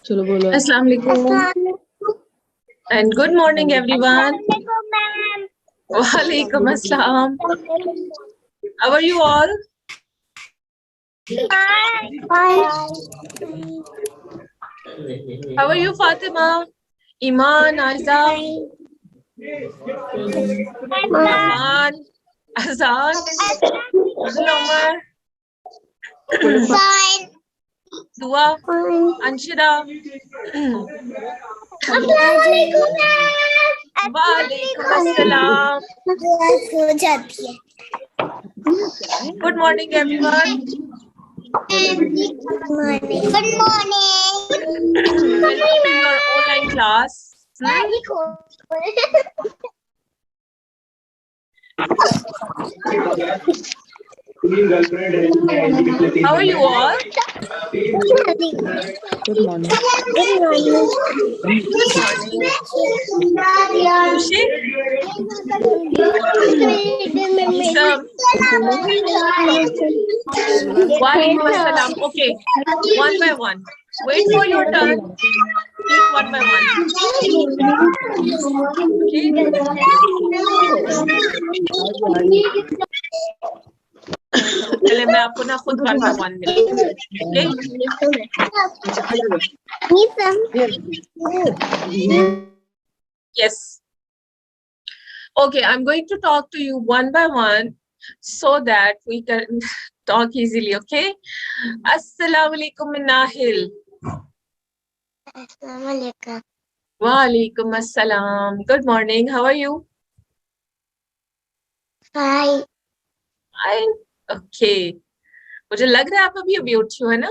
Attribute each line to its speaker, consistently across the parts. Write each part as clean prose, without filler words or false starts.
Speaker 1: चलो बोलो।
Speaker 2: अस्सलाम वालेकुम and good morning everyone. Walaikum assalam. How are you all? How are you, Fatima? Iman, Azam, Afan, Azan, Umar, Dua, Anshira. Walaikum assalam. Good morning everyone.
Speaker 3: Good morning.
Speaker 2: Welcome to your online class. How are you all?
Speaker 1: Good morning.
Speaker 2: Sushi? Walaikum assalam. Okay, one by one. Wait for your turn. Speak one by one. पहले मैं आपको ना खुद one by one मिलूंगी. Yes. Okay, I'm going to talk to you one by one so that we can talk easily. Okay. Assalamu alaikum Nahil. Wa alaikum assalam. Good morning. How are you?
Speaker 3: Hi.
Speaker 2: Hi. Okay. मुझे लग रहा है आप अभी उठी हो, है ना?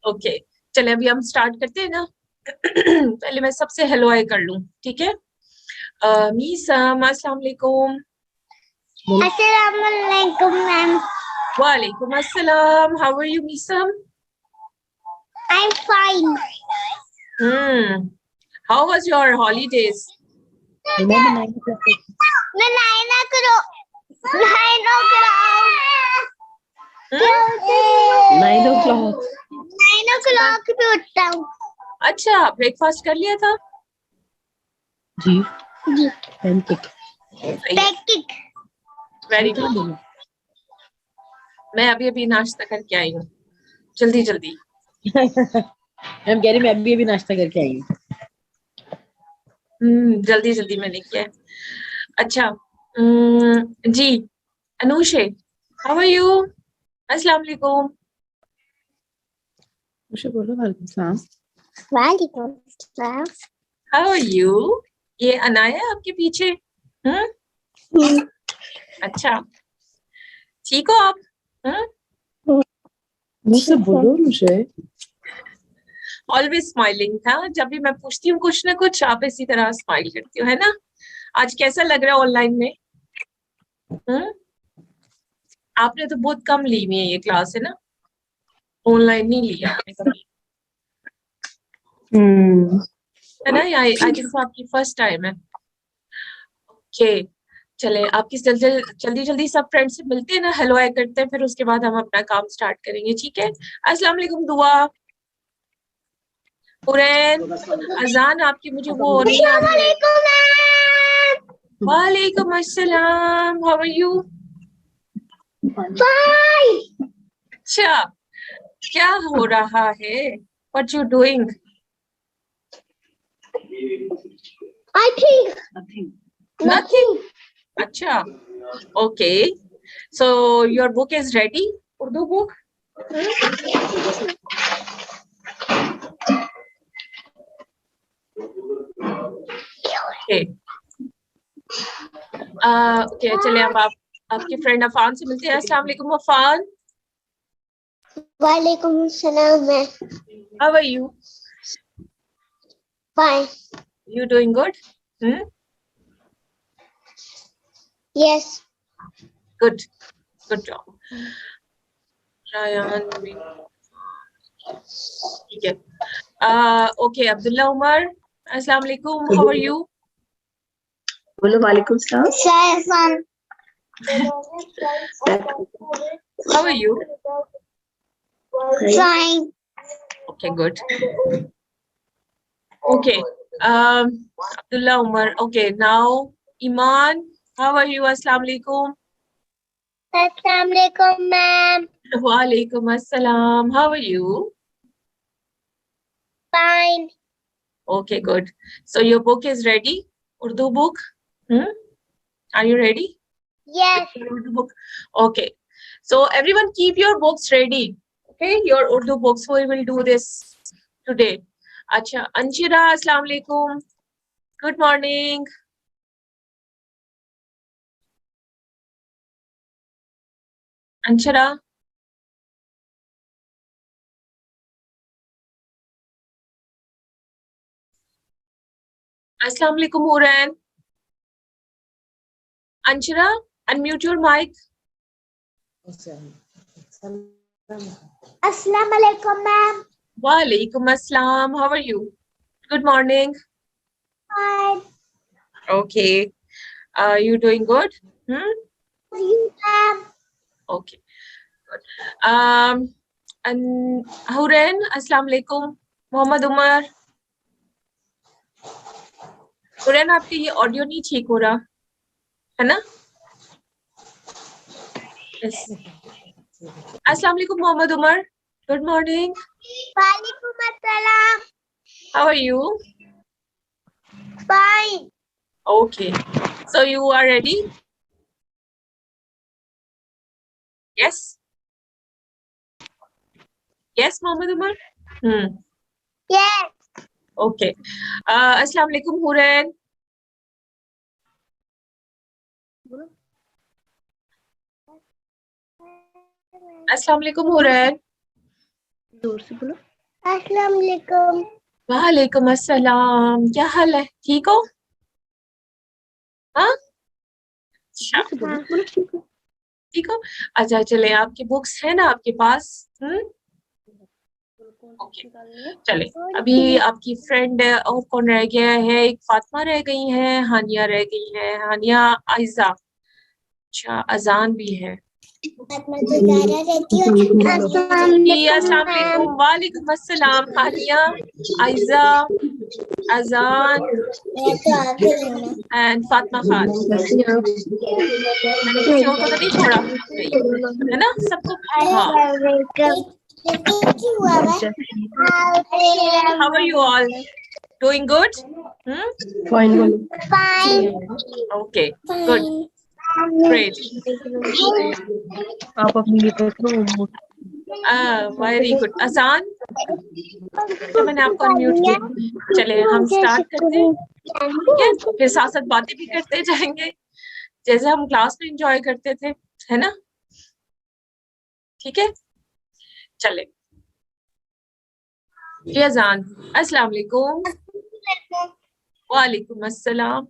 Speaker 2: ओके, चले अभी हम स्टार्ट करते हैं ना. पहले मैं सबसे हेलो हाय कर लूं, ठीक है? मीसम, अस्सलाम वालेकुम.
Speaker 3: अस्सलाम वालेकुम मैम.
Speaker 2: वालेकुम अस्सलाम. How are you, Misam?
Speaker 3: I'm fine.
Speaker 2: How was your holidays?
Speaker 1: Remember 9 o'clock.
Speaker 3: 9 o'clock. 9 o'clock पे उठता हूँ.
Speaker 2: अच्छा, ब्रेकफास्ट कर लिया था?
Speaker 1: जी.
Speaker 3: जी.
Speaker 1: पैनकेक.
Speaker 2: Very good. मैं अभी नाश्ता करके आई हूँ. जल्दी.
Speaker 1: मैम कह रही मैं अभी नाश्ता करके आई हूँ.
Speaker 2: जल्दी मैंने किया. अच्छा. जी. Anushe, how are you? अस्सलाम वालेकुम.
Speaker 1: मुझे बोलो वालेकुम सलाम.
Speaker 3: वालेकुम सलाम.
Speaker 2: How are you? ये अनाया आपके पीछे? अच्छा, ठीक हो आप?
Speaker 1: मुझसे बोलो. मुझे
Speaker 2: ऑलवेज स्माइलिंग था. जब भी मैं पूछती हूँ कुछ ना कुछ, आप इसी तरह स्माइल करती हो, है ना? आज कैसा लग रहा है ऑनलाइन में? आपने तो बहुत कम ली हुई है ये क्लास, है ना? ऑनलाइन नहीं लिया आपने कभी, है ना? आई थिंक आपकी फर्स्ट टाइम है. ओके, चले आपकी जल्दी सब फ्रेंड से मिलते हैं ना, हेलो हाय करते हैं, फिर उसके बाद हम अपना काम स्टार्ट करेंगे, ठीक है? अस्सलाम वालेकुम दुआ. हुरैन, अजान आपकी मुझे वो नहीं आ रही है. वालेकुम अस्सलाम. How are you?
Speaker 3: Fine.
Speaker 2: अच्छा, क्या हो रहा है? What you doing?
Speaker 3: I think
Speaker 2: Nothing. अच्छा, okay. So your book is ready? Urdu book? Okay. Okay, चलिए अब आपके फ्रेंड अफान से मिलते हैं. अस्सलाम वालेकुम अफान.
Speaker 3: वालेकुम सलाम.
Speaker 2: How are you?
Speaker 3: Fine.
Speaker 2: You doing good?
Speaker 3: Yes.
Speaker 2: Good job. Ryan, ठीक है. Okay, Abdullah Umar. Assalamu alaikum. How are you?
Speaker 1: बोलो वालेकुम सलाम.
Speaker 3: Saifan.
Speaker 2: How are you?
Speaker 3: Fine.
Speaker 2: Okay, good. Okay. Abdullah Umar. Okay, now Iman, how are you? Assalamu alaikum.
Speaker 3: Assalamualaikum, ma'am.
Speaker 2: Wa alaikum assalam. How are you?
Speaker 3: Fine.
Speaker 2: Okay, good. So your book is ready? Urdu book? Are you ready?
Speaker 3: Yes.
Speaker 2: Urdu book. Okay. So everyone keep your books ready. Okay, your Urdu books. We will do this today. Acha, Anshira, assalamu alaikum. Good morning. Anshira. Assalamu alaikum, Huran. Anshira, unmute your mic.
Speaker 3: Assalamualaikum, ma'am.
Speaker 2: Wa alaikum assalam. How are you? Good morning.
Speaker 3: Fine.
Speaker 2: Okay. You doing good?
Speaker 3: You, ma'am.
Speaker 2: Okay. Good. And Huran, assalamu alaikum. Mohammad Umar. Hurain आपके ये audio नहीं ठीक हो रहा है ना? अस्सलाम वालेकुम Mohammad Umar. Good morning.
Speaker 3: Walaikum assalam.
Speaker 2: How are you?
Speaker 3: Fine.
Speaker 2: Okay. So you are ready? Yes. Yes, Mohammad Umar.
Speaker 3: Yes.
Speaker 2: Okay. Assalamu alaikum Huran. अस्सलाम वालेकुम हुरैन.
Speaker 1: जोर से बोलो.
Speaker 3: Assalamualaikum.
Speaker 2: वालेकुम अस्सलाम. क्या हाल है? ठीक हो? हाँ? अच्छा,
Speaker 1: जोर से बोलो. बोलो ठीक है.
Speaker 2: ठीक हो? अच्छा चले, आपकी बुक्स है ना आपके पास? ओके, चले. अभी आपकी फ्रेंड और कौन रह गया है? एक फातिमा रह गई है, हानिया रह गई है. हानिया, आयजा. अच्छा, अजान भी है. अस्सलाम वालेकुम. वालेकुम अस्सलाम. हानिया, आयजा, अजान एंड फातिमा खान. मैंने किसी और को तो नहीं छोड़ा, है ना सबको? हाँ. How are you all? Doing good?
Speaker 1: Fine बोलो.
Speaker 3: Fine.
Speaker 2: Okay, good, great.
Speaker 1: आप अपनी ये पकड़ो.
Speaker 2: Very good. अजान, तो मैंने आपको अनम्यूट किया. चले हम स्टार्ट करते हैं, ठीक है? फिर साथ साथ बातें भी करते जाएंगे जैसे हम क्लास में एंजॉय करते थे, है ना? ठीक है, चले. जी अजान. अस्सलाम वालेकुम. वालेकुम अस्सलाम.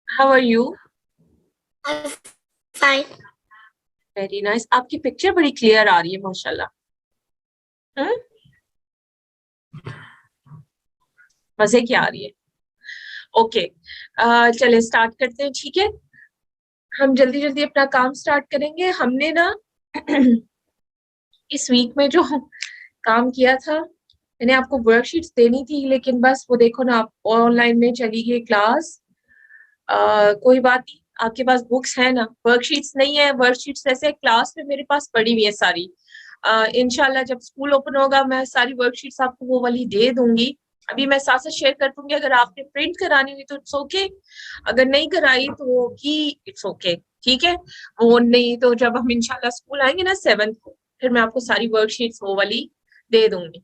Speaker 2: How are you?
Speaker 3: Fine.
Speaker 2: Very nice. आपकी पिक्चर बड़ी क्लियर आ रही है माशाल्लाह. मजे की आ रही है. ओके, चले स्टार्ट करते हैं, ठीक है? हम जल्दी जल्दी अपना काम स्टार्ट करेंगे. हमने ना इस वीक में जो काम किया था, मैंने आपको वर्कशीट्स देनी थी, लेकिन बस वो देखो ना, आप ऑनलाइन में चली गई क्लास. कोई बात नहीं, आपके पास बुक्स है ना. वर्कशीट्स नहीं है, वर्कशीट्स ऐसे क्लास में मेरे पास पड़ी हुई है सारी. इंशाल्लाह जब स्कूल ओपन होगा मैं सारी वर्कशीट्स आपको वो वाली दे दूंगी. अभी मैं साथ साथ शेयर कर दूंगी. अगर आपने प्रिंट करानी हुई तो इट्स ओके, अगर नहीं कराई तो भी इट्स ओके, ठीक है? वो नहीं तो जब हम इंशाल्लाह स्कूल आएंगे ना 7th को, फिर मैं आपको सारी वर्कशीट्स वो वाली दे दूंगी.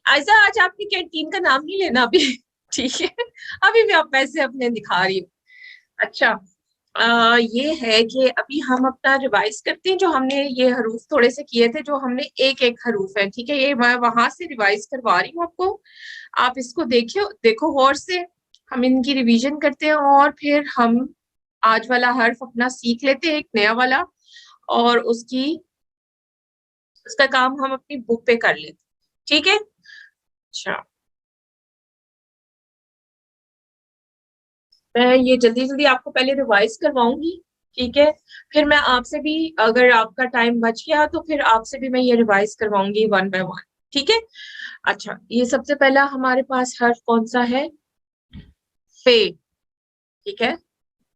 Speaker 2: आयजा, आज आपकी कैंटीन का नाम नहीं लेना अभी, ठीक है? अभी मैं आप पैसे अपने दिखा रही हूँ. अच्छा, ये है कि अभी हम अपना रिवाइज करते हैं. जो हमने ये हरूफ थोड़े से किए थे, जो हमने एक एक हरूफ है, ठीक है? ये मैं वहां से रिवाइज करवा रही हूँ आपको. आप इसको देखो गौर से. हम इनकी रिवीजन करते हैं और फिर हम आज वाला हर्फ अपना सीख लेते हैं, एक नया वाला, और उसका काम हम अपनी बुक पे कर लेते, ठीक है? अच्छा, मैं ये जल्दी जल्दी आपको पहले रिवाइज करवाऊंगी, ठीक है, फिर मैं आपसे भी, अगर आपका टाइम बच गया तो फिर आपसे भी मैं ये रिवाइज करवाऊंगी वन बाय वन। ठीक है, अच्छा ये सबसे पहला हमारे पास हर्फ कौन सा है? फे। ठीक है,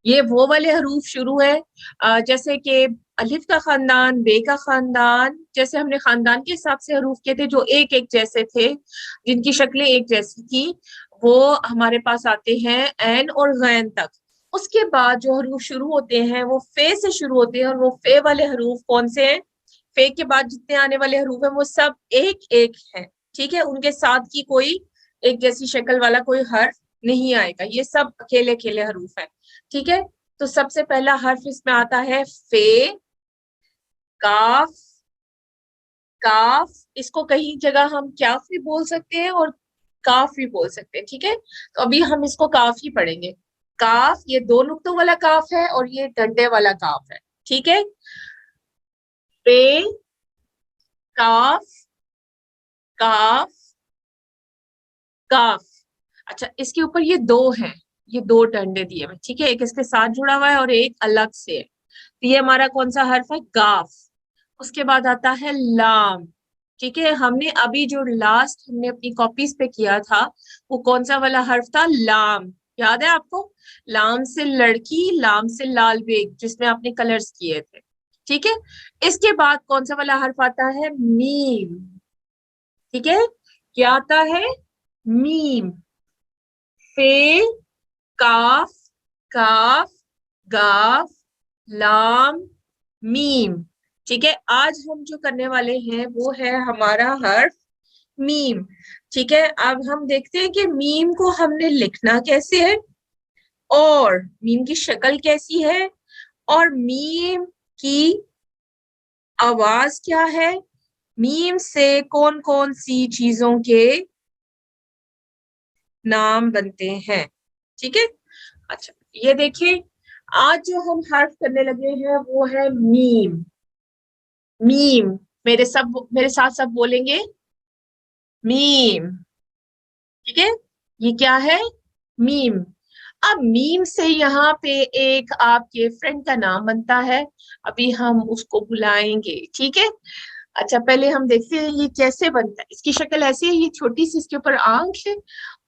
Speaker 2: ये वो वाले हरूफ शुरू है जैसे कि अलिफ का खानदान, बे का खानदान, जैसे हमने खानदान के हिसाब से हरूफ किए थे जो एक एक जैसे थे, जिनकी शक्लें एक जैसी थी, वो हमारे पास आते हैं एन और गैन तक। उसके बाद जो हरूफ शुरू होते हैं वो फे से शुरू होते हैं, और वो फे वाले हरूफ कौन से हैं? फे के बाद जितने आने वाले हरूफ हैं वो सब एक एक हैं। ठीक है, उनके साथ की कोई एक जैसी शक्ल वाला कोई हर्फ नहीं आएगा, ये सब अकेले अकेले हरूफ है। ठीक है, तो सबसे पहला हर्फ इसमें आता है फे, काफ। काफ, इसको कहीं जगह हम क्याफ भी बोल सकते हैं और काफ भी बोल सकते हैं। ठीक है, तो अभी हम इसको काफ ही पढ़ेंगे। काफ, ये दो नुक्तों वाला काफ है और ये डंडे वाला काफ है। ठीक है, पे, काफ, काफ, काफ। अच्छा, इसके ऊपर ये दो हैं, ये दो डंडे दिए हुए। ठीक है, एक इसके साथ जुड़ा हुआ है और एक अलग से है। तो ये हमारा कौन सा हर्फ है? गाफ। उसके बाद आता है लाम। ठीक है, हमने अभी जो लास्ट हमने अपनी कॉपीज पे किया था वो कौन सा वाला हर्फ था? लाम। याद है आपको? लाम से लड़की, लाम से लाल बेग, जिसमें आपने कलर्स किए थे। ठीक है, इसके बाद कौन सा वाला हर्फ आता है? मीम। ठीक है, क्या आता है? मीम। फे, काफ, काफ, गाफ, लाम, मीम। ठीक है, आज हम जो करने वाले हैं वो है हमारा हर्फ मीम। ठीक है, अब हम देखते हैं कि मीम को हमने लिखना कैसे है, और मीम की शक्ल कैसी है, और मीम की आवाज क्या है, मीम से कौन कौन सी चीजों के नाम बनते हैं। ठीक है, अच्छा ये देखिए, आज जो हम हर्फ करने लगे हैं वो है मीम। मीम, मेरे साथ सब बोलेंगे, मीम। ठीक है, ये क्या है? मीम। अब मीम से यहाँ पे एक आपके फ्रेंड का नाम बनता है, अभी हम उसको बुलाएंगे। ठीक है, अच्छा पहले हम देखते हैं ये कैसे बनता है। इसकी शक्ल ऐसी है, ये छोटी सी इसके ऊपर आंख है,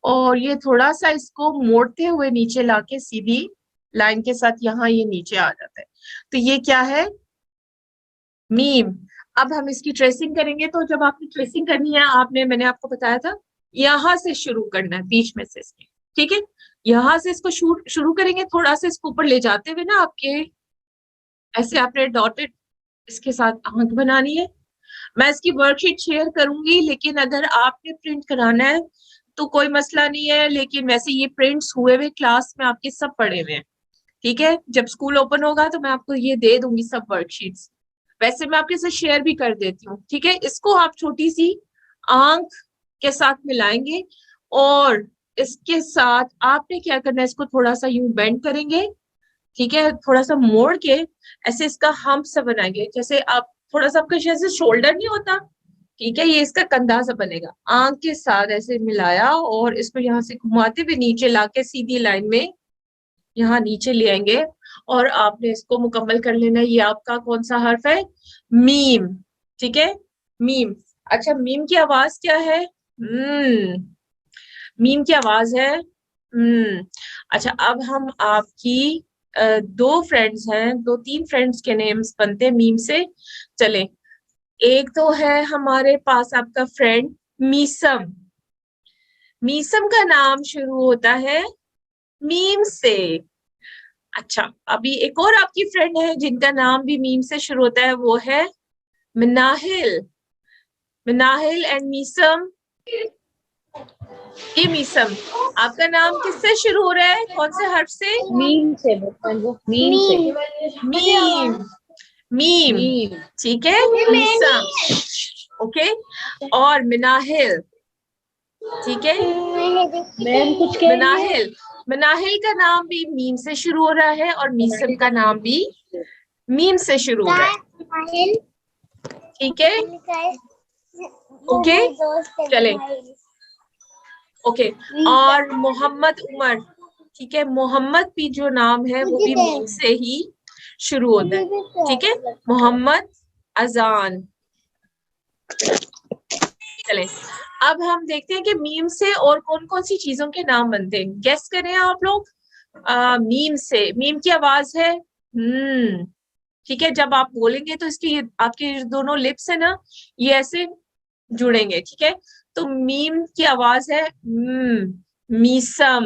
Speaker 2: और ये थोड़ा सा इसको मोड़ते हुए नीचे लाके सीधी लाइन के साथ यहाँ ये नीचे आ जाता है। तो ये क्या है? मीम। अब हम इसकी ट्रेसिंग करेंगे, तो जब आपने ट्रेसिंग करनी है, मैंने आपको बताया था यहां से शुरू करना है, बीच में से इसके। ठीक है, यहां से इसको शुरू करेंगे, थोड़ा सा इसको ऊपर ले जाते हुए ना आपके ऐसे आपने डॉटेड इसके साथ आंख बनानी है। मैं इसकी वर्कशीट शेयर करूंगी, लेकिन अगर आपने प्रिंट कराना है तो कोई मसला नहीं है, लेकिन वैसे ये प्रिंट्स हुए हुए क्लास में आपके सब पड़े हुए हैं। ठीक है, जब स्कूल ओपन होगा तो मैं आपको ये दे दूंगी सब वर्कशीट्स, वैसे मैं आपके साथ शेयर भी कर देती हूँ। ठीक है, इसको आप छोटी सी आंख के साथ मिलाएंगे, और इसके साथ आपने क्या करना है, इसको थोड़ा सा यूं बेंड करेंगे। ठीक है, थोड़ा सा मोड़ के ऐसे इसका हम्प सा बनाएंगे, जैसे आप थोड़ा सा आपका जैसे शोल्डर नहीं होता। ठीक है, ये इसका कंधा सा बनेगा। आंख के साथ ऐसे मिलाया और इसको यहाँ से घुमाते हुए नीचे लाके सीधी लाइन में यहाँ नीचे ले आएंगे, और आपने इसको मुकम्मल कर लेना है। ये आपका कौन सा हर्फ है? मीम। ठीक है, मीम। अच्छा, मीम की आवाज क्या है? मीम की आवाज है अच्छा, अब हम आपकी दो फ्रेंड्स हैं, दो तीन फ्रेंड्स के नेम्स बनते हैं मीम से। चले, एक तो है हमारे पास आपका फ्रेंड मीसम। मीसम का नाम शुरू होता है मीम से। अच्छा, अभी एक और आपकी फ्रेंड है जिनका नाम भी मीम से शुरू होता है, वो है मिनाहिल। मिनाहिल एंड मीसम। ये मीसम, आपका नाम किससे शुरू हो रहा है? कौन से हर्फ से?
Speaker 4: मीम से मीम से
Speaker 2: मीम। मीम, ठीक है, मीसम। ओके, और मिनाहिल। ठीक है,
Speaker 4: मैम कुछ कह रही है?
Speaker 2: मिनाहिल। मिनाहिल का नाम भी मीम से शुरू हो रहा है, और मीसम का नाम भी मीम से शुरू हो रहा है। ठीक है, ओके, चले, ओके। और मोहम्मद उमर, ठीक है, मोहम्मद भी जो नाम है वो भी मीम से ही शुरू होता है, ठीक है। मोहम्मद अजान। चले अब हम देखते हैं कि मीम से और कौन कौन सी चीजों के नाम बनते हैं। गेस करें आप लोग। मीम से, मीम की आवाज है ठीक है। जब आप बोलेंगे तो इसकी आपके दोनों लिप्स है ना, ये ऐसे जुड़ेंगे, ठीक है। तो मीम की आवाज है मीसम,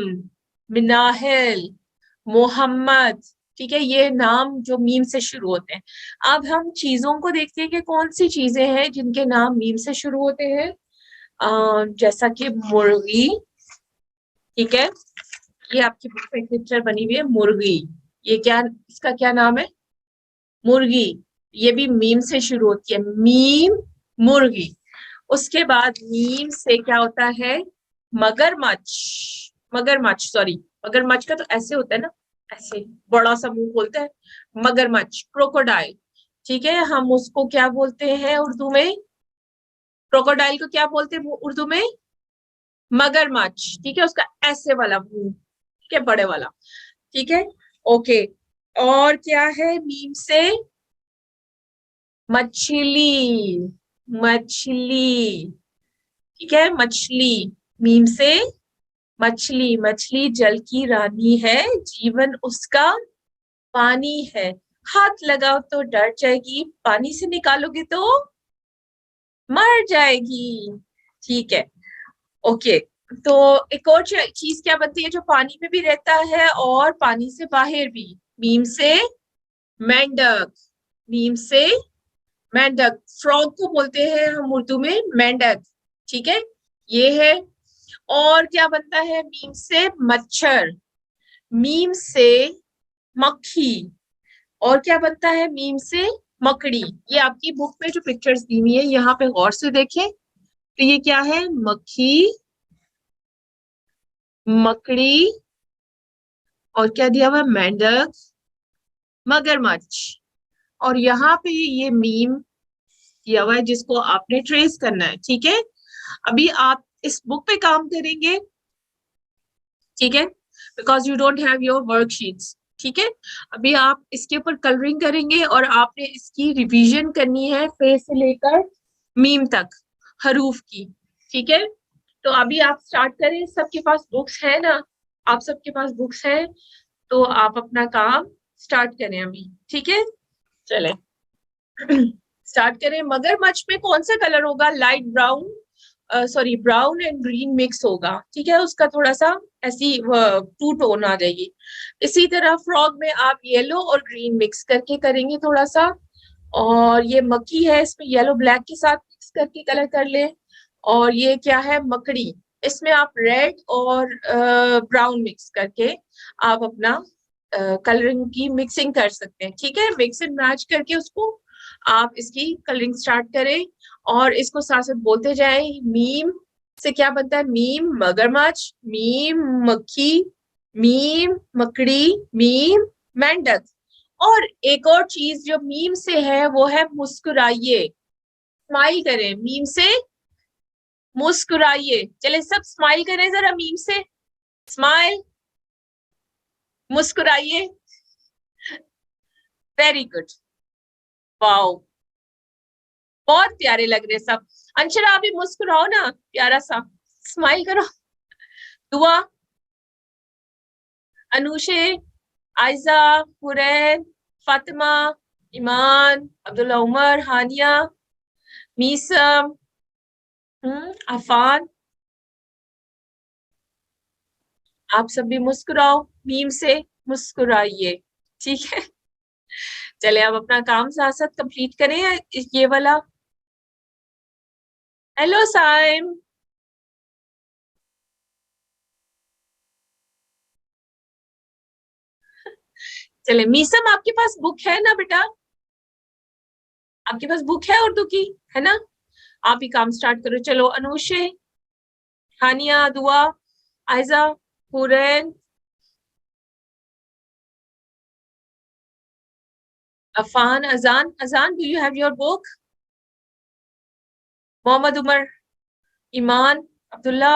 Speaker 2: मिनाहिल, मोहम्मद, ठीक है। ये नाम जो मीम से शुरू होते हैं। अब हम चीजों को देखते हैं कि कौन सी चीजें हैं जिनके नाम मीम से शुरू होते हैं। जैसा कि मुर्गी, ठीक है। ये आपकी बुक में पिक्चर बनी हुई है मुर्गी। ये क्या, इसका क्या नाम है? मुर्गी। ये भी मीम से शुरू होती है, मीम, मुर्गी। उसके बाद मीम से क्या होता है? मगरमच्छ, मगरमच्छ, सॉरी, मगरमच्छ का तो ऐसे होता है ना, ऐसे बड़ा सा मुंह खोलता है। मगरमच्छ, क्रोकोडाइल, ठीक है। हम उसको क्या बोलते हैं उर्दू में? क्रोकोडाइल को क्या बोलते हैं उर्दू में? मगरमच्छ, ठीक है। उसका ऐसे वाला मुंह, ठीक है, बड़े वाला, ठीक है। ओके, और क्या है मीम से? मछली, मछली, ठीक है, मछली। मीम से मछली, मछली जल की रानी है, जीवन उसका पानी है। हाथ लगाओ तो डर जाएगी, पानी से निकालोगे तो मर जाएगी, ठीक है। ओके, तो एक और चीज क्या बनती है जो पानी में भी रहता है और पानी से बाहर भी? मीम से मेंढक, मीम से मेंढक। फ्रॉग को बोलते हैं हम उर्दू में मेंढक, ठीक है, ये है। और क्या बनता है मीम से? मच्छर, मीम से मक्खी। और क्या बनता है मीम से? मकड़ी। ये आपकी बुक में जो पिक्चर्स दी हुई है यहाँ पे गौर से देखें, तो ये क्या है? मक्खी, मकड़ी, और क्या दिया हुआ है? मेंढक, मगरमच्छ। और यहाँ पे ये मीम दिया हुआ है जिसको आपने ट्रेस करना है, ठीक है। अभी आप इस बुक पे काम करेंगे, ठीक है, because you don't have your worksheets, ठीक है। अभी आप इसके ऊपर कलरिंग करेंगे और आपने इसकी रिवीजन करनी है फेस से लेकर मीम तक, हरूफ की, ठीक है। तो अभी आप स्टार्ट करें। सबके पास बुक्स है ना? आप सबके पास बुक्स हैं, तो आप अपना काम स्टार्ट करें अभी, ठीक है। चले स्टार्ट करें। मगरमच्छ में कौन सा कलर होगा? Light brown, sorry, brown and green mix होगा, ठीक है। उसका थोड़ा सा ऐसी टू टोन आ जाएगी। इसी तरह फ्रॉग में आप येलो और ग्रीन मिक्स करके करेंगे थोड़ा सा। और ये मक्खी है, इसमें येलो ब्लैक के साथ मिक्स करके कलर कर ले। और ये क्या है? मकड़ी। इसमें आप रेड और ब्राउन मिक्स करके आप अपना कलरिंग की मिक्सिंग कर सकते हैं, ठीक है। मिक्स एंड मैच करके उसको आप इसकी कलरिंग स्टार्ट करें और इसको साथ साथ बोलते जाएं। मीम से क्या बनता है? मीम मगरमच्छ, मीम मक्खी, मीम मकड़ी, मीम मेंढक। और एक और चीज जो मीम से है वो है मुस्कुराइए, स्माइल करें। मीम से मुस्कुराइए। चले सब स्माइल करें जरा मीम से। स्माइल, मुस्कुराइए। वेरी गुड, वाओ, बहुत प्यारे लग रहे सब। अंशरा अभी मुस्कुराओ ना, प्यारा सा स्माइल करो। दुआ, अनुशे, आयजा, हुरैन, फातिमा, ईमान, अब्दुल्ला, उमर, हानिया, मीसम, अफान, आप सब भी मुस्कुराओ। मीम से मुस्कुराइए, ठीक है। चले आप अपना काम साथ साथ कंप्लीट करें ये वाला। हेलो साइम, चले। मीसम आपके पास बुक है ना बेटा? आपके पास बुक है उर्दू की, है ना? आप ही काम स्टार्ट करो। चलो अनुशे, हानिया, दुआ, Aiza, Hurain, Afan, Azan. Azan, do you have your book? Mohammad Umar, Iman, Abdullah,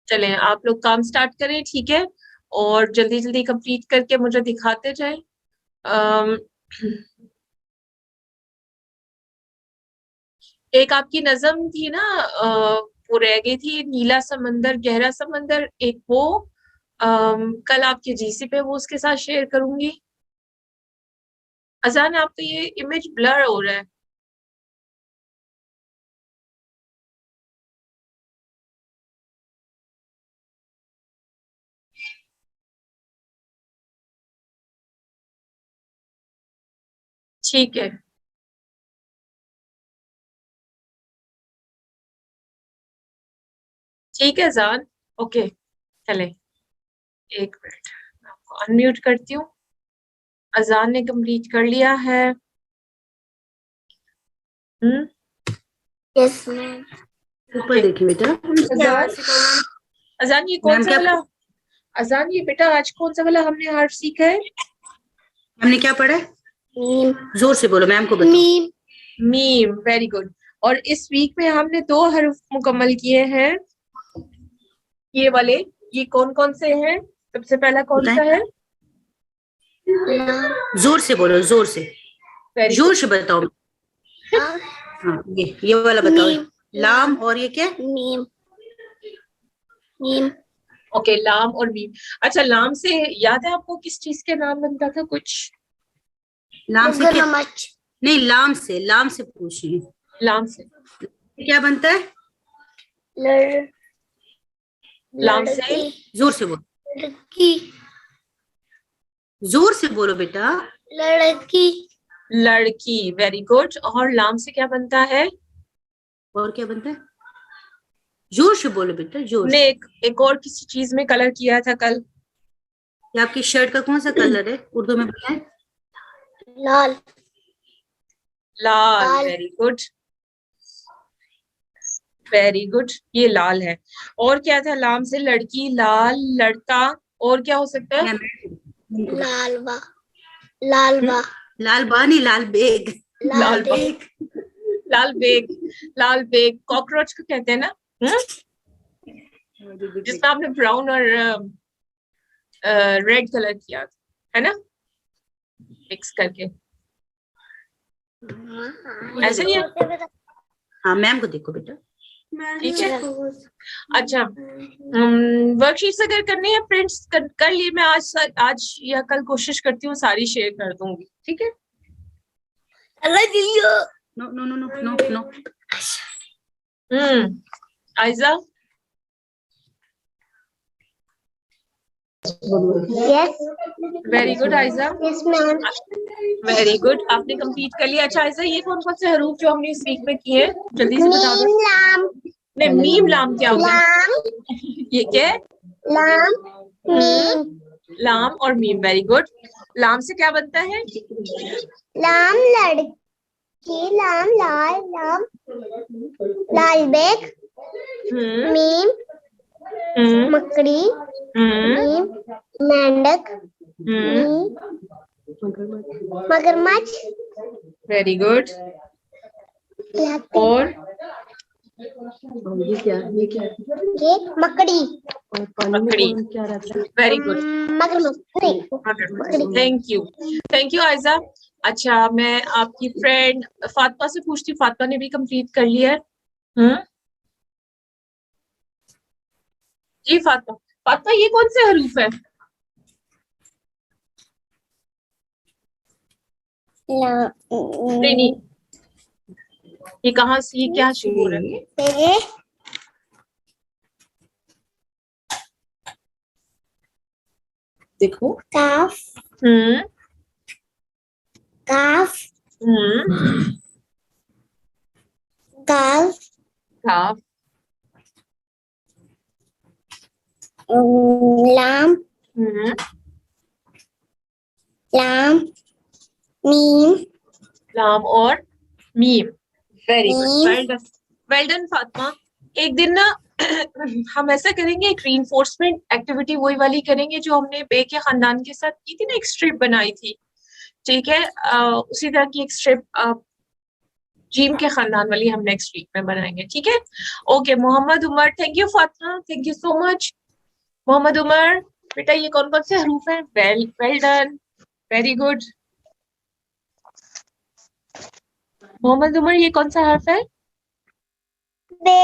Speaker 2: चलें आप लोग काम स्टार्ट करें, ठीक है, और जल्दी जल्दी कंप्लीट करके मुझे दिखाते जाएं। एक आपकी नज़म थी ना, वो रह गई थी, नीला समंदर गहरा समंदर, एक वो कल आपके जीसी पे वो उसके साथ शेयर करूंगी। अजान आपका ये इमेज ब्लर हो रहा है। ठीक है, ठीक है अजान, ओके। चले एक मिनट, मैं आपको अनम्यूट करती हूँ। अजान ने कंप्लीट कर लिया है।
Speaker 3: Yes ma'am.
Speaker 5: ऊपर देखिए बेटा।
Speaker 2: अजान, अजान ये कौन
Speaker 5: मैम
Speaker 2: सा
Speaker 5: क्या
Speaker 2: वाला, अजान ये बेटा आज कौन सा वाला हमने हर्फ सीखा है?
Speaker 5: हमने क्या पढ़ा है?
Speaker 3: मीम।
Speaker 5: जोर से बोलो, मैम को बताओ।
Speaker 3: मीम।
Speaker 2: Meme, very good. और इस वीक में हमने 2 हर्फ मुकम्मल किए हैं, ये वाले। ये कौन कौन से हैं? सबसे पहला कौन सा है?
Speaker 5: जोर से बोलो, जोर से,
Speaker 2: वेरी
Speaker 5: जोर
Speaker 2: गुड।
Speaker 5: से बताओ। हाँ, ये वाला बताओ। लाम और ये क्या?
Speaker 3: मीम। मीम।
Speaker 2: ओके, लाम और मीम। अच्छा, लाम से याद है आपको किस चीज के नाम बनता था कुछ?
Speaker 5: लाम से क्या?
Speaker 3: मगरमच्छ।
Speaker 5: नहीं, लाम से पूछिए।
Speaker 2: लाम से
Speaker 5: क्या बनता है?
Speaker 3: लड़
Speaker 2: लाम से
Speaker 3: लड़की।
Speaker 5: जोर से बोलो,
Speaker 3: लड़की।
Speaker 5: जोर से बोलो बेटा।
Speaker 3: लड़की।
Speaker 2: लड़की, वेरी गुड। और लाम से क्या बनता है?
Speaker 5: और क्या बनता है? जोर से बोलो बेटा, जोर
Speaker 2: हमने
Speaker 5: से।
Speaker 2: एक और किसी चीज में कलर किया था कल।
Speaker 5: ये आपकी शर्ट का कौन सा कलर है? उर्दू में बताएं।
Speaker 3: लाल।
Speaker 2: लाल,
Speaker 3: लाल।
Speaker 2: वेरी गुड, वेरी गुड, ये लाल है। और क्या था लाम से? लड़की, लाल, लड़का, और क्या हो सकता है?
Speaker 3: लालवा। लालवा।
Speaker 5: लाल बानी, लाल बेग।
Speaker 2: लाल
Speaker 3: बेग।
Speaker 2: लाल बेग, लाल बेग कॉकरोच को कहते हैं ना, जिसमें आपने ब्राउन और रेड कलर किया था, है ना, मिक्स करके। ऐसा ही है।
Speaker 5: हाँ, मैम को देखो बेटा।
Speaker 2: ठीक है, अच्छा। वर्कशीट्स अगर करनी है प्रिंट्स कर लिए, मैं आज या कल कोशिश करती हूँ सारी शेयर कर दूंगी, ठीक है।
Speaker 5: No no no no no no.
Speaker 2: Aiza,
Speaker 3: yes.
Speaker 2: Very good Aiza,
Speaker 3: yes ma'am.
Speaker 2: Very good, आपने कंप्लीट कर लिया। अच्छा आयजा, ये कौन कौन से हरूफ जो हमने इस वीक में किए हैं जल्दी से बता दो।
Speaker 3: मीम लाम।
Speaker 2: नहीं, मीम लाम क्या होगा?
Speaker 3: लाम।
Speaker 2: ये क्या है?
Speaker 3: लाम। मीम।
Speaker 2: लाम और मीम, वेरी गुड। लाम से क्या बनता है?
Speaker 3: लाम लड़की। लाम लाल। लाम लाल बेग। मीम मकड़ी। मीम मेंढक। मीम मगरमच्छ।
Speaker 2: Very good. और
Speaker 3: ये मकड़ी।
Speaker 2: मकड़ी, वेरी गुड,
Speaker 3: मगरमच्छ नहीं।
Speaker 2: Thank you Aiza. अच्छा, मैं आपकी फ्रेंड फातिमा से पूछती हूँ, फातिमा ने भी कंप्लीट कर लिया है? जी फातिमा, फातिमा ये कौन से हरूफ है? नहीं नहीं, ये कहाँ से, ये क्या शुरू हो रहा है? देखो,
Speaker 3: काफ। काफ। काफ।
Speaker 2: काफ,
Speaker 3: लाम। लाम। मीम।
Speaker 2: लाम और meme, very good,
Speaker 3: meme.
Speaker 2: Well done, well done Fatima. एक दिन ना हम ऐसा करेंगे, एक रीइंफोर्समेंट एक्टिविटी वही वाली करेंगे जो हमने बे के खानदान के साथ की थी ना, एक स्ट्रिप बनाई थी, ठीक है। उसी तरह की एक स्ट्रिप जीम के खानदान वाली हम नेक्स्ट वीक में बनाएंगे, ठीक है। Okay Mohammad Umar, thank you Fatima, thank you so much. Mohammad Umar बेटा ये कौन कौन से हरूफ हैं? Well done, very good. Mohammad Umar ये कौन सा हर्फ है?
Speaker 3: बे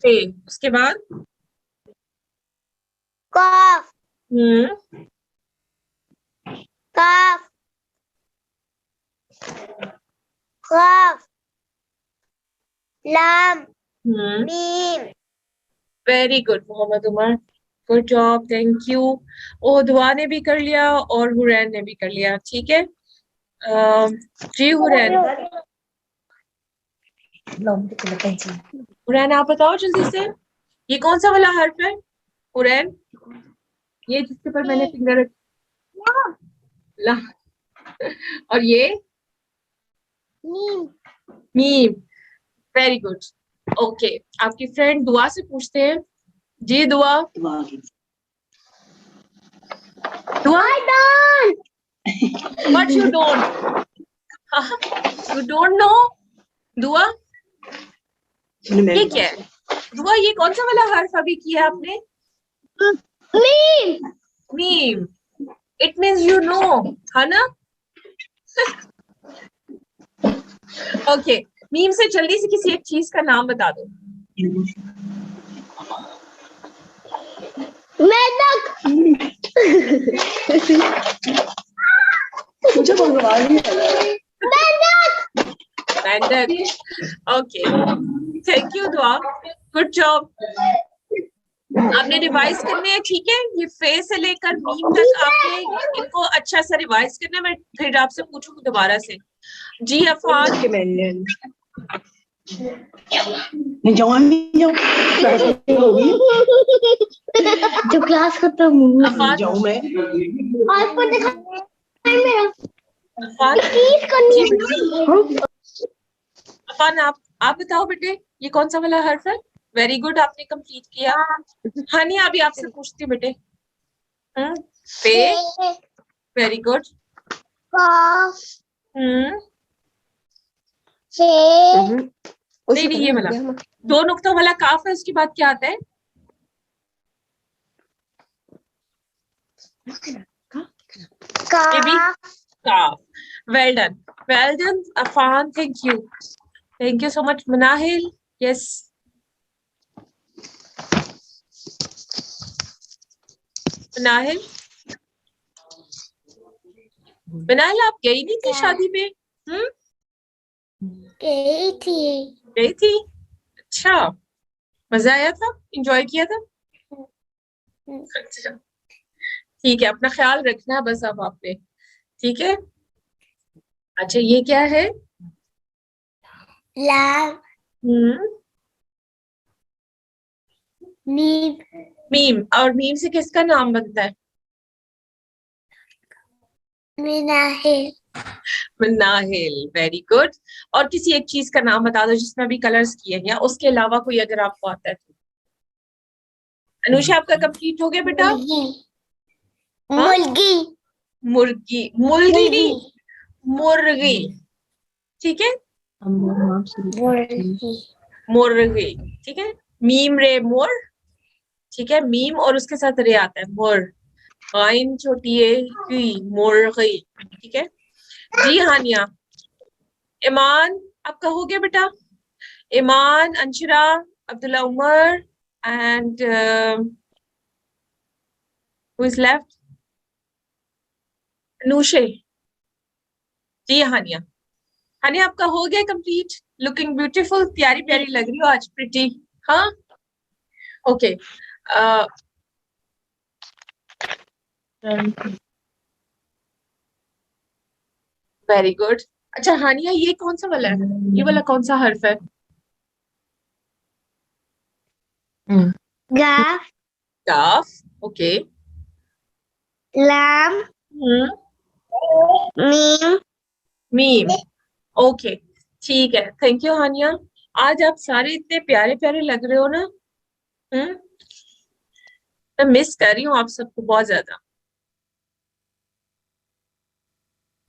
Speaker 2: ए। उसके बाद
Speaker 3: काफ
Speaker 2: हम्म
Speaker 3: काफ काफ लाम मीम।
Speaker 2: Very good Mohammad Umar, good job, thank you. ओ दुआ ने भी कर लिया और हुरैन ने भी कर लिया, ठीक है। जी हुरैन, हुरैन आप बताओ जल्दी से, ये कौन सा वाला हर्फ है हुरैन? ये जिसके ऊपर मैंने फिंगर ला, और ये
Speaker 3: meme
Speaker 2: meme. Very good. Okay आपकी फ्रेंड दुआ से पूछते हैं। जी दुआ, दुआ what you don't, you don't know दुआ, ये क्या है दुआ? ये कौन सा वाला हर्फ अभी किया आपने?
Speaker 3: Meme
Speaker 2: meme, it means you know, है ना? ओके मीम से जल्दी से किसी एक चीज का नाम बता दो।
Speaker 3: मेंढक
Speaker 1: मुझे भगवान
Speaker 2: मेंढक। ओके थैंक यू दुआ, गुड जॉब। आपने रिवाइज करने हैं, ठीक है। ये फे से लेकर मीम तक आपने इनको अच्छा सा रिवाइज करना है। मैं फिर आपसे पूछूंगी दोबारा से। जी अफान,
Speaker 1: जब क्लास खत्म हुई
Speaker 2: अफान,
Speaker 1: जाऊं मैं
Speaker 3: आपको दिखा मेरा
Speaker 2: अफान,
Speaker 3: प्लीज करनी
Speaker 2: अफान आप बताओ बेटे ये कौन सा वाला हर्फ है? वेरी गुड आपने कंप्लीट किया। हानिया अभी आपसे पूछती हूँ बेटे। पे, वेरी गुड।
Speaker 3: काफ से
Speaker 2: नहीं नहीं ये वाला दो नुक्तों वाला काफ है, उसके बाद क्या आता है?
Speaker 3: काफ
Speaker 2: काफ। Well done Afan, thank you so much. Manahil, yes Manahil, Manahil आप गई नहीं थी शादी में?
Speaker 3: गई थी
Speaker 2: गई थी, अच्छा मजा आया था, एंजॉय किया था? अच्छा ठीक है, अपना ख्याल रखना है बस अब आपने, ठीक है। अच्छा ये क्या है?
Speaker 3: लाम मीम
Speaker 2: मीम, और मीम से किसका नाम बनता है?
Speaker 3: Minahil
Speaker 2: Manahil, very good. और किसी एक चीज का नाम बता दो जिसमें अभी कलर्स किए हैं या उसके अलावा कोई अगर आपको आता है तो। अनुषा आपका कंप्लीट हो गया बेटा? हाँ?
Speaker 3: मुर्गी
Speaker 2: मुर्गी, मुर्गी नहीं, मुर्गी, ठीक है
Speaker 3: मुर्गी
Speaker 2: मुर्गी, ठीक है। मीम रे मोर, ठीक है मीम और उसके साथ रे आता है मोर, आइन छोटी है की, मुर्गी, ठीक है। जी हानिया, ईमान आपका हो गया बेटा? Iman, Anshara, Abdullah Umar and who is left? Anushe. जी हानिया, हानिया आपका हो गया कंप्लीट, लुकिंग ब्यूटीफुल, प्यारी प्यारी लग रही हो आज, प्रिटी। हाँ ओके वेरी गुड। अच्छा हानिया ये कौन सा वाला है? ये वाला कौन सा हर्फ है?
Speaker 3: गाफ
Speaker 2: काफ, ओके।
Speaker 3: लाम मीम
Speaker 2: मीम, ओके ठीक है, थैंक यू हानिया। आज आप सारे इतने प्यारे प्यारे लग रहे हो ना। मैं मिस कर रही हूँ आप सबको बहुत ज्यादा।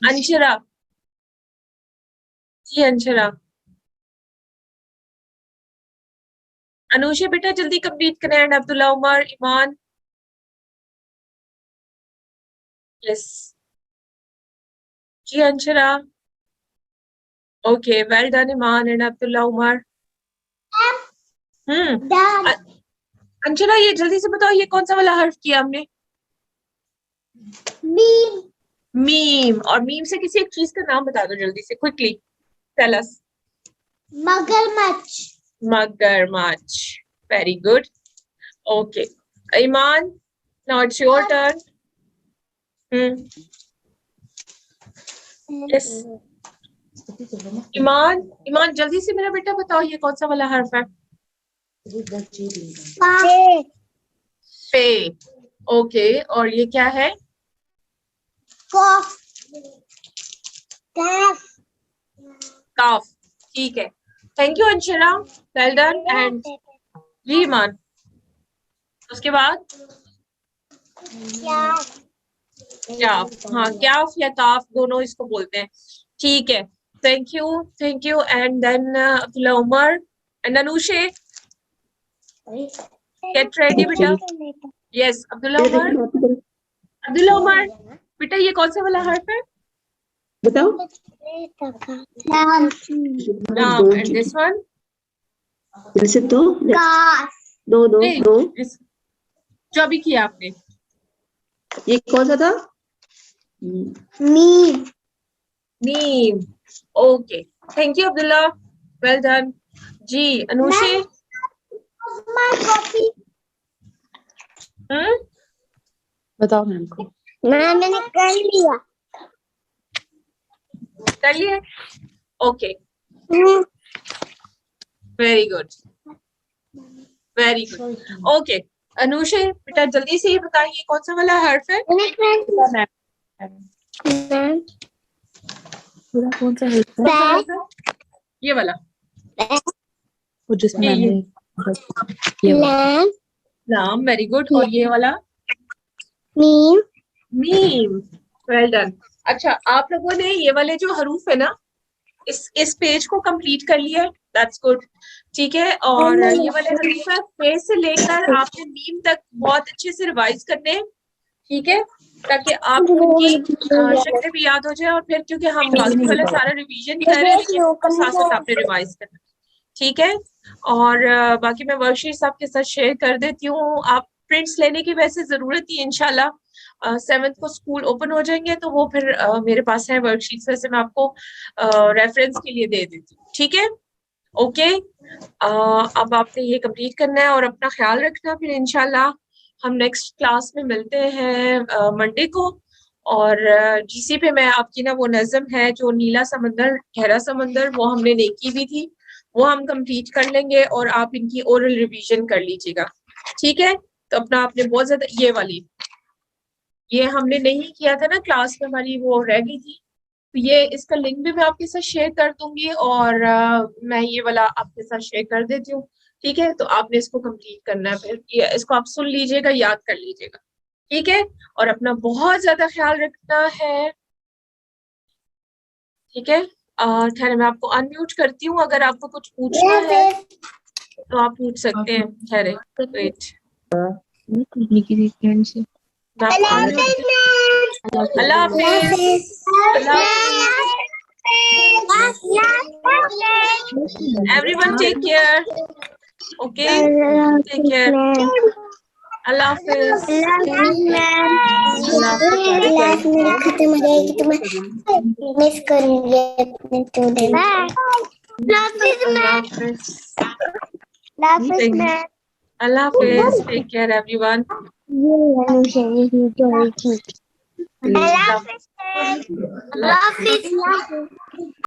Speaker 2: अंशरा, जी अंशरा। अनुषा बेटा जल्दी कंप्लीट करें, एंड अब्दुल्ला उमर, ईमान। यस जी Anshara. Okay, well done Iman and Abdullah Umar.
Speaker 3: Done.
Speaker 2: Anshara ये जल्दी से बताओ, ये कौन सा वाला हर्फ किया हमने?
Speaker 3: Meme.
Speaker 2: मीम। और मीम से किसी एक चीज का नाम बता दो जल्दी से, क्विकली टेल अस।
Speaker 3: मगरमच्छ.
Speaker 2: मगरमच्छ। Very good. Okay Iman, now it's your turn. Yes Iman, Iman जल्दी से मेरा बेटा बताओ, ये कौन सा वाला हर्फ है?
Speaker 3: Fa.
Speaker 2: पे। ओके, और ये क्या है?
Speaker 3: Cough. Calf.
Speaker 2: काफ। ठीक है, thank you Anshara, well done. And जी ईमान, उसके बाद
Speaker 3: Calf.
Speaker 2: क्याफ। हाँ क्याफ या काफ दोनों इसको बोलते हैं। ठीक है, thank you, thank you. And then Abdullah Umar and Anushe, get ready बेटा। यस अब्दुल्ला उमर, अब्दुल्ला उमर बेटा ये कौन सा वाला हर्फ है?
Speaker 6: बताओ।
Speaker 3: Lamb.
Speaker 2: नाम। And this one?
Speaker 6: जैसे तो
Speaker 3: Calf.
Speaker 6: दो दो
Speaker 2: नहीं,
Speaker 6: दो
Speaker 2: जो अभी किया आपने।
Speaker 6: ये कौन सा था?
Speaker 3: Meme.
Speaker 2: नीम। Okay, thank you Abdullah, well done. जी अनुषे।
Speaker 3: My copy.
Speaker 4: बताओ मैम को।
Speaker 3: मैंने कर लिया.
Speaker 2: कर लिए? Okay, very good, very good. Okay Anushe बेटा जल्दी से ये बताइए कौन सा वाला हर्फ है?
Speaker 4: पूरा कौन सा है?
Speaker 2: कौन सा हर्फ है? ये वाला,
Speaker 4: वो जिसमें
Speaker 2: ये
Speaker 4: मैंने
Speaker 3: Lamb.
Speaker 2: नाम। Very good. और ये वाला?
Speaker 3: Meme.
Speaker 2: मीम। Well done. अच्छा, आप लोगों ने ये वाले जो हरूफ है ना, इस पेज को कंप्लीट कर लिया है, दैट्स गुड। ठीक है, और ये वाले हरूफ है पे से लेकर आपने मीम तक बहुत अच्छे से रिवाइज करने हैं, ठीक है, ताकि आपको इनकी शक्लें भी याद हो जाए। और फिर क्योंकि हम बाकी वाला सारा रिवीजन कर रहे हैं, लेकिन साथ साथ आपने रिवाइज करना, ठीक है। और बाकी मैं वर्कशीट्स आपके साथ शेयर कर देती हूँ। आप प्रिंट्स लेने की वैसे जरूरत नहीं, इंशाल्लाह 7th को स्कूल ओपन हो जाएंगे तो वो फिर मेरे पास है वर्कशीट्स, वैसे मैं आपको रेफरेंस के लिए दे देती हूँ, ठीक है। ओके, अब आपने ये कंप्लीट करना है और अपना ख्याल रखना। फिर इंशाल्लाह हम नेक्स्ट क्लास में मिलते हैं मंडे को। और जीसी पे मैं आपकी ना वो नज़म है जो नीला समंदर गहरा समंदर, वो हमने नहीं की भी थी, वो हम कंप्लीट कर लेंगे और आप इनकी ओरल रिवीजन कर लीजिएगा, ठीक है। तो अपना आपने बहुत ज्यादा ये हमने नहीं किया था ना क्लास में, हमारी वो रह गई थी, तो ये इसका लिंक भी मैं आपके साथ शेयर कर दूंगी और मैं ये वाला आपके साथ शेयर कर देती हूँ, ठीक है। तो आपने इसको कंप्लीट करना है, फिर इसको आप सुन लीजिएगा, याद कर लीजिएगा, ठीक है। और अपना बहुत ज्यादा ख्याल रखना है, ठीक है। ठहरे मैं आपको अनम्यूट करती हूँ, अगर आपको कुछ पूछना है तो आप पूछ सकते हैं। ठहरे वेट, अल्लाह हाफिज। Everyone take care. Okay, take care. अल्लाह हाफिज।
Speaker 3: खत्म हो जाएगी तो मैं मिस करूंगी अपने स्टूडेंट.
Speaker 2: अल्लाह हाफिज। Take care everyone.
Speaker 3: अल्लाह हाफिज.